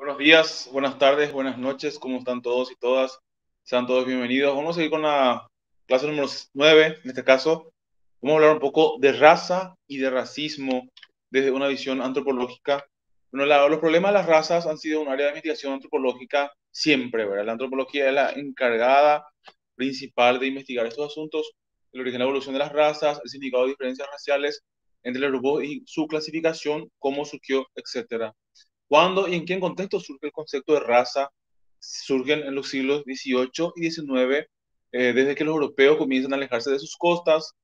Buenos días, buenas tardes, buenas noches, ¿cómo están todos y todas? Sean todos bienvenidos. Vamos a seguir con la clase número 9, en este caso. Vamos a hablar un poco de raza y de racismo desde una visión antropológica. Bueno, los problemas de las razas han sido un área de investigación antropológica siempre, ¿verdad? La antropología es la encargada principal de investigar estos asuntos, el origen y la evolución de las razas, el significado de diferencias raciales entre los grupos y su clasificación, cómo surgió, etcétera. ¿Cuándo y en qué contexto surge el concepto de raza? Surgen en los siglos XVIII y XIX, desde que los europeos comienzan a alejarse de sus costas.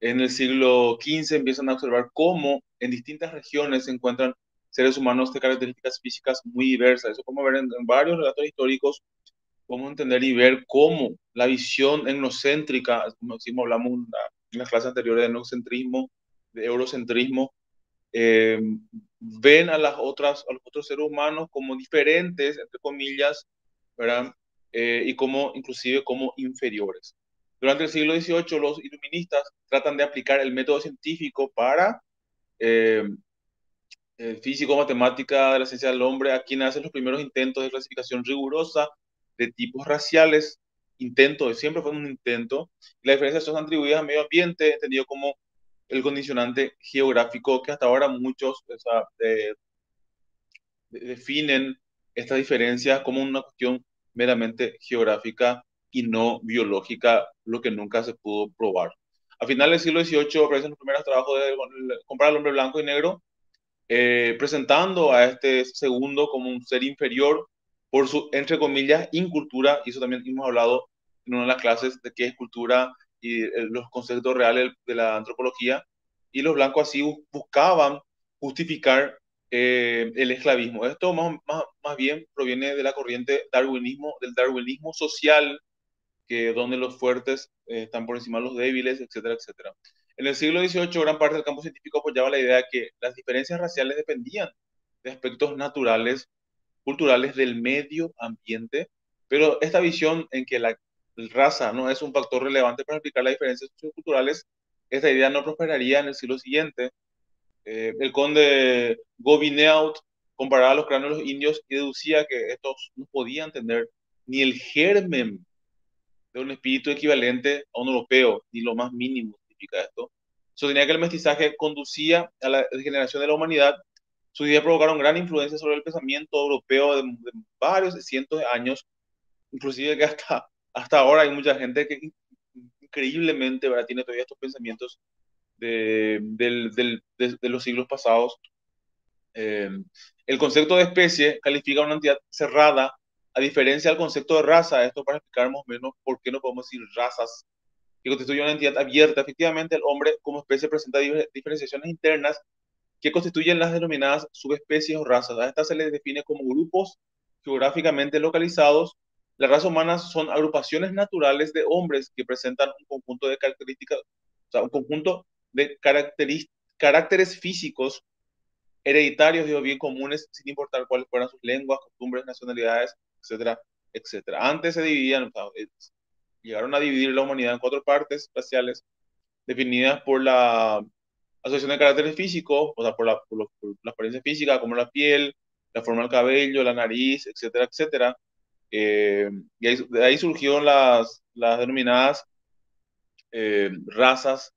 En el siglo XV empiezan a observar cómo en distintas regiones se encuentran seres humanos de características físicas muy diversas. Eso podemos ver en varios relatos históricos, podemos entender y ver cómo la visión etnocéntrica, como decimos, hablamos en las clases anteriores de etnocentrismo, de eurocentrismo, eh, ven a los otros seres humanos como diferentes, entre comillas, ¿verdad? Y como, inclusive como inferiores. Durante el siglo XVIII, los iluministas tratan de aplicar el método científico para eh, físico-matemática de la ciencia del hombre, a quien hacen los primeros intentos de clasificación rigurosa de tipos raciales. Intento, siempre fue un intento. Las diferencias son atribuidas al medio ambiente, entendido como el condicionante geográfico, que hasta ahora muchos, o sea, definen estas diferencias como una cuestión meramente geográfica y no biológica, lo que nunca se pudo probar. A finales del siglo XVIII aparecen los primeros trabajos de comparar al hombre blanco y negro, presentando a este segundo como un ser inferior por su, entre comillas, incultura, y eso también hemos hablado en una de las clases de qué es cultura y los conceptos reales de la antropología, y los blancos así buscaban justificar el esclavismo. Esto más bien proviene de la corriente darwinismo, del darwinismo social, que donde los fuertes están por encima de los débiles, etcétera, etcétera. En el siglo XVIII, gran parte del campo científico apoyaba la idea de que las diferencias raciales dependían de aspectos naturales, culturales del medio ambiente, pero esta visión en que la raza no es un factor relevante para explicar las diferencias socioculturales, esta idea no prosperaría en el siglo siguiente. El conde Gobineau comparaba los cráneos de los indios y deducía que estos no podían tener ni el germen de un espíritu equivalente a un europeo, ni lo más mínimo significa esto. Sostenía que el mestizaje conducía a la degeneración de la humanidad. Sus ideas provocaron gran influencia sobre el pensamiento europeo de varios cientos de años, inclusive que hasta ahora hay mucha gente que increíblemente, ¿verdad?, tiene todavía estos pensamientos de los siglos pasados. Eh, el concepto de especie califica a una entidad cerrada, a diferencia del concepto de raza. Esto para explicar más o menos por qué no podemos decir razas, que constituye una entidad abierta. Efectivamente, el hombre como especie presenta diferenciaciones internas que constituyen las denominadas subespecies o razas. A estas se les define como grupos geográficamente localizados. Las razas humanas son agrupaciones naturales de hombres que presentan un conjunto de características, o sea, un conjunto de caracteres físicos hereditarios, digo, bien comunes, sin importar cuáles fueran sus lenguas, costumbres, nacionalidades, etcétera, etcétera. Antes se dividían, o sea, llegaron a dividir la humanidad en cuatro partes raciales definidas por la asociación de caracteres físicos, o sea, por la apariencia física, como la piel, la forma del cabello, la nariz, etcétera, etcétera. Y de ahí surgieron las denominadas razas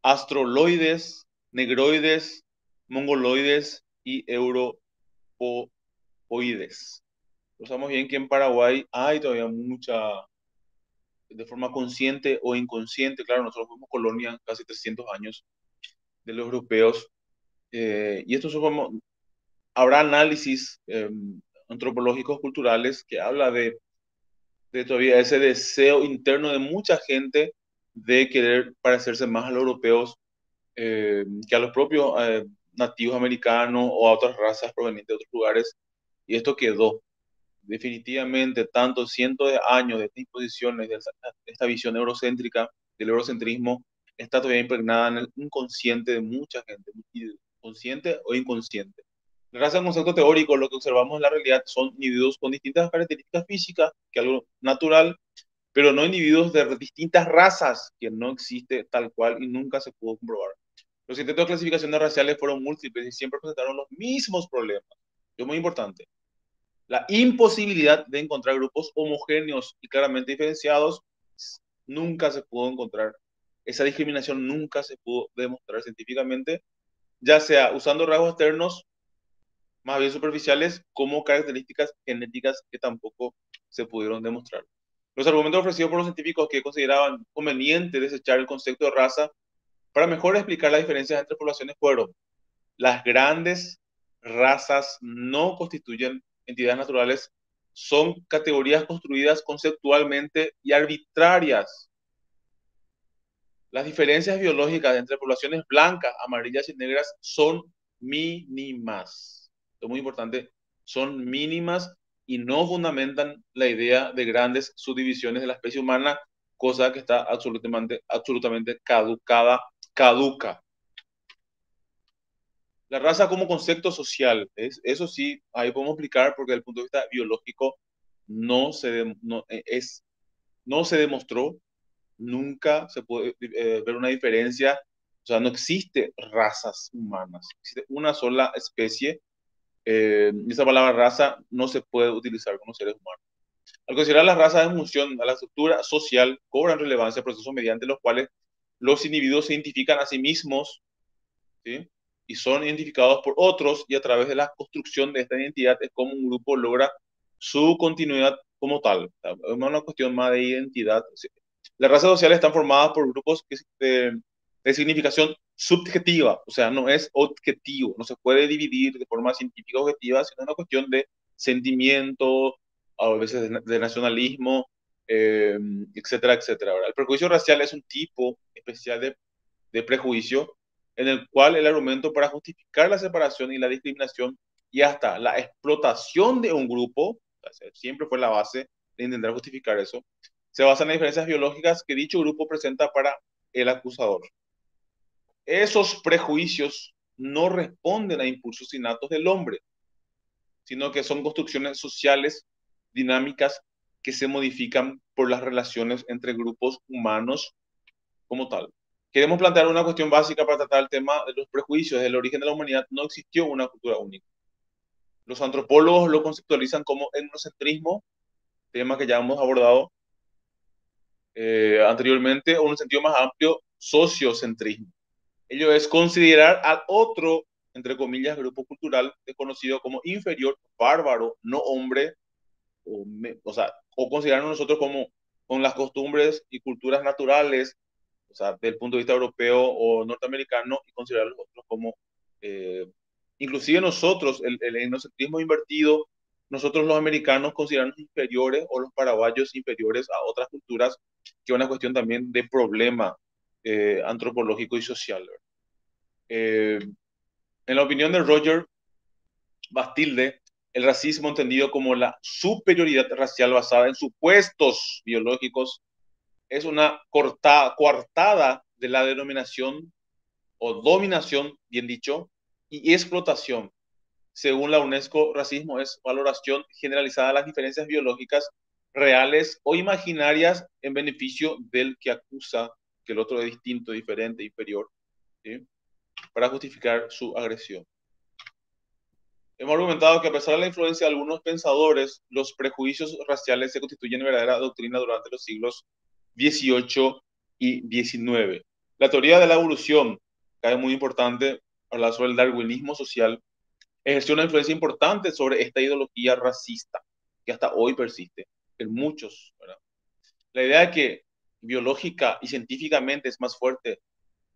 astroloides, negroides, mongoloides y europoides. Lo sabemos bien que en Paraguay hay todavía mucha, de forma consciente o inconsciente, claro, nosotros fuimos colonia casi 300 años de los europeos, y esto como, habrá análisis antropológicos culturales que habla de todavía ese deseo interno de mucha gente de querer parecerse más a los europeos que a los propios nativos americanos o a otras razas provenientes de otros lugares. Y esto quedó definitivamente tantos cientos de años de estas imposiciones, de esta visión eurocéntrica, del eurocentrismo, está todavía impregnada en el inconsciente de mucha gente, consciente o inconsciente. Gracias al concepto teórico, lo que observamos en la realidad son individuos con distintas características físicas, que es algo natural, pero no individuos de distintas razas, que no existe tal cual y nunca se pudo comprobar. Los intentos de clasificaciones raciales fueron múltiples y siempre presentaron los mismos problemas. Es muy importante. La imposibilidad de encontrar grupos homogéneos y claramente diferenciados nunca se pudo encontrar. Esa discriminación nunca se pudo demostrar científicamente, ya sea usando rasgos externos más bien superficiales como características genéticas que tampoco se pudieron demostrar. Los argumentos ofrecidos por los científicos que consideraban conveniente desechar el concepto de raza para mejor explicar las diferencias entre poblaciones fueron: las grandes razas no constituyen entidades naturales, son categorías construidas conceptualmente y arbitrarias. Las diferencias biológicas entre poblaciones blancas, amarillas y negras son mínimas. Esto es muy importante, son mínimas y no fundamentan la idea de grandes subdivisiones de la especie humana, cosa que está absolutamente caduca. La raza como concepto social, eso sí, ahí podemos explicar porque desde el punto de vista biológico no se, no, no se demostró, nunca se puede ver una diferencia, o sea, no existe razas humanas, existe una sola especie, y esa palabra raza no se puede utilizar con los seres humanos. Al considerar las razas en función a la estructura social, cobran relevancia procesos mediante los cuales los individuos se identifican a sí mismos, ¿sí? Y son identificados por otros, y a través de la construcción de esta identidad es como un grupo logra su continuidad como tal. Es una cuestión más de identidad. Las razas sociales están formadas por grupos de significación subjetiva, o sea, no es objetivo, no se puede dividir de forma científica objetiva, sino es una cuestión de sentimiento, a veces de nacionalismo, eh, etcétera, etcétera. ¿Verdad? El prejuicio racial es un tipo especial de prejuicio en el cual el argumento para justificar la separación y la discriminación y hasta la explotación de un grupo, o sea, siempre fue la base de intentar justificar eso, se basa en las diferencias biológicas que dicho grupo presenta para el acusador. Esos prejuicios no responden a impulsos innatos del hombre, sino que son construcciones sociales dinámicas que se modifican por las relaciones entre grupos humanos como tal. Queremos plantear una cuestión básica para tratar el tema de los prejuicios. Desde el origen de la humanidad no existió una cultura única. Los antropólogos lo conceptualizan como etnocentrismo, tema que ya hemos abordado anteriormente, o en un sentido más amplio, sociocentrismo. Ello es considerar al otro, entre comillas, grupo cultural desconocido como inferior, bárbaro, no hombre, o sea, o considerarnos nosotros como con las costumbres y culturas naturales, o sea, del punto de vista europeo o norteamericano, y considerar a los otros como, eh, inclusive nosotros, el etnocentrismo invertido, nosotros los americanos considerarnos inferiores o los paraguayos inferiores a otras culturas, que es una cuestión también de problema antropológico y social. Eh, en la opinión de Roger Bastilde, el racismo entendido como la superioridad racial basada en supuestos biológicos es una coartada de la denominación o dominación, bien dicho, y explotación. Según la UNESCO, racismo es valoración generalizada de las diferencias biológicas reales o imaginarias en beneficio del que acusa que el otro es distinto, diferente, inferior, ¿sí? Para justificar su agresión. Hemos argumentado que a pesar de la influencia de algunos pensadores, los prejuicios raciales se constituyen en verdadera doctrina durante los siglos XVIII y XIX. La teoría de la evolución, que es muy importante hablar sobre el darwinismo social, ejerció una influencia importante sobre esta ideología racista, que hasta hoy persiste en muchos, ¿verdad? La idea de que biológica y científicamente es más fuerte,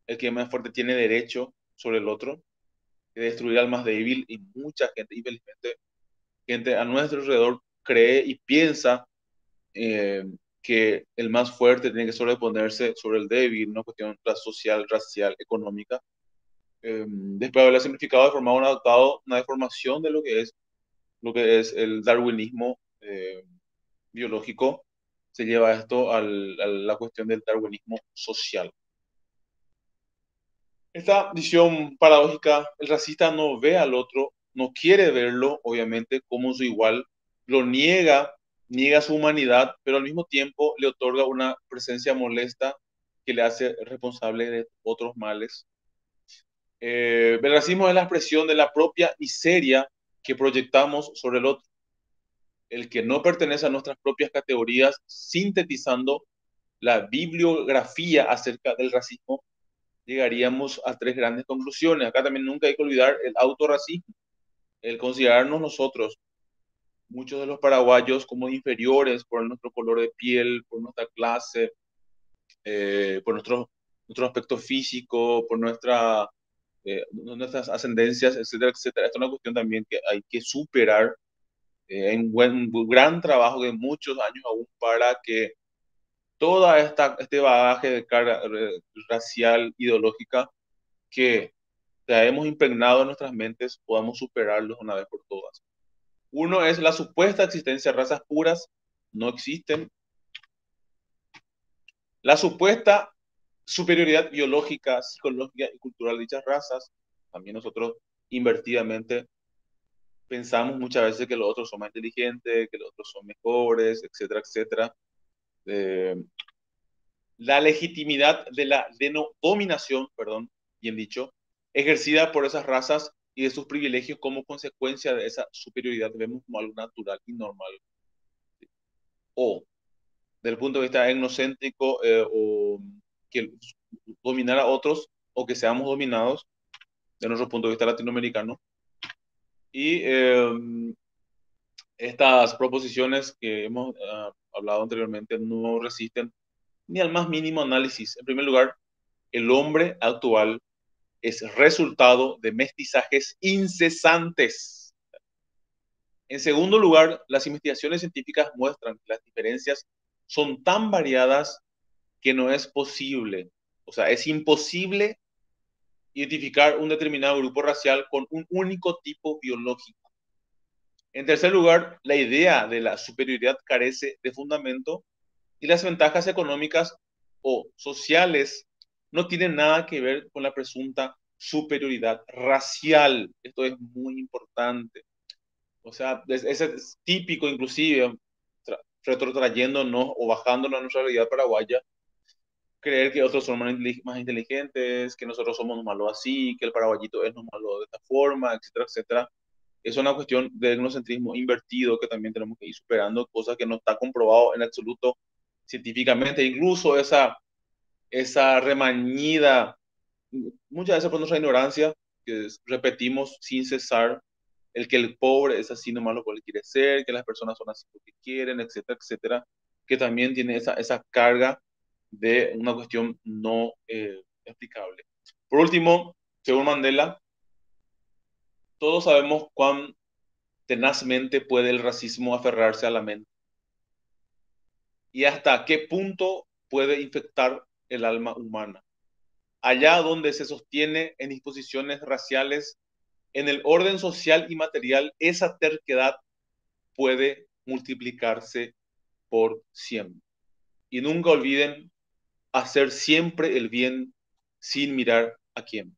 el que más fuerte tiene derecho sobre el otro, de destruir al más débil, y mucha gente, infelizmente, gente a nuestro alrededor cree y piensa eh, que el más fuerte tiene que sobreponerse sobre el débil, una cuestión social, racial, económica. Después de haberla simplificado, de formado, adoptado una deformación de lo que es el darwinismo biológico, se lleva esto a la cuestión del darwinismo social. Esta visión paradójica, el racista no ve al otro, no quiere verlo, obviamente, como su igual, lo niega, niega su humanidad, pero al mismo tiempo le otorga una presencia molesta que le hace responsable de otros males. El racismo es la expresión de la propia miseria que proyectamos sobre el otro. el que no pertenece a nuestras propias categorías, sintetizando la bibliografía acerca del racismo, llegaríamos a tres grandes conclusiones. Acá también nunca hay que olvidar el autorracismo, el considerarnos nosotros, muchos de los paraguayos, como inferiores por nuestro color de piel, por nuestra clase, por nuestro aspecto físico, por nuestras ascendencias, etcétera, etcétera. Esta es una cuestión también que hay que superar en un gran trabajo de muchos años aún para que toda este bagaje de carga racial, ideológica, que hemos impregnado en nuestras mentes, podamos superarlos una vez por todas. Uno es la supuesta existencia de razas puras, no existen. La supuesta superioridad biológica, psicológica y cultural de dichas razas, también nosotros invertidamente pensamos muchas veces que los otros son más inteligentes, que los otros son mejores, etcétera, etcétera. Eh, la legitimidad de la dominación, perdón, bien dicho, ejercida por esas razas y de sus privilegios como consecuencia de esa superioridad vemos como algo natural y normal. O, desde el punto de vista etnocéntrico, o que dominar a otros o que seamos dominados, de nuestro punto de vista latinoamericano. Y estas proposiciones que hemos hablado anteriormente no resisten ni al más mínimo análisis. En primer lugar, el hombre actual es resultado de mestizajes incesantes. En segundo lugar, las investigaciones científicas muestran que las diferencias son tan variadas que no es posible, o sea, es imposible identificar un determinado grupo racial con un único tipo biológico. En tercer lugar, la idea de la superioridad carece de fundamento y las ventajas económicas o sociales no tienen nada que ver con la presunta superioridad racial. Esto es muy importante. O sea, es típico inclusive, retrotrayéndonos o bajándonos a nuestra realidad paraguaya, creer que otros son más inteligentes, que nosotros somos malos así, que el paraguayito es malo de esta forma, etcétera, etcétera. Es una cuestión de etnocentrismo invertido que también tenemos que ir superando, cosa que no está comprobado en absoluto científicamente. Incluso esa remañida, muchas veces por nuestra ignorancia, que repetimos sin cesar, el que el pobre es así nomás lo que él quiere ser, que las personas son así porque quieren, etcétera, etcétera, que también tiene esa carga de una cuestión no explicable. Por último, según Mandela, todos sabemos cuán tenazmente puede el racismo aferrarse a la mente y hasta qué punto puede infectar el alma humana. Allá donde se sostiene en disposiciones raciales, en el orden social y material, esa terquedad puede multiplicarse por 100. Y nunca olviden hacer siempre el bien sin mirar a quién.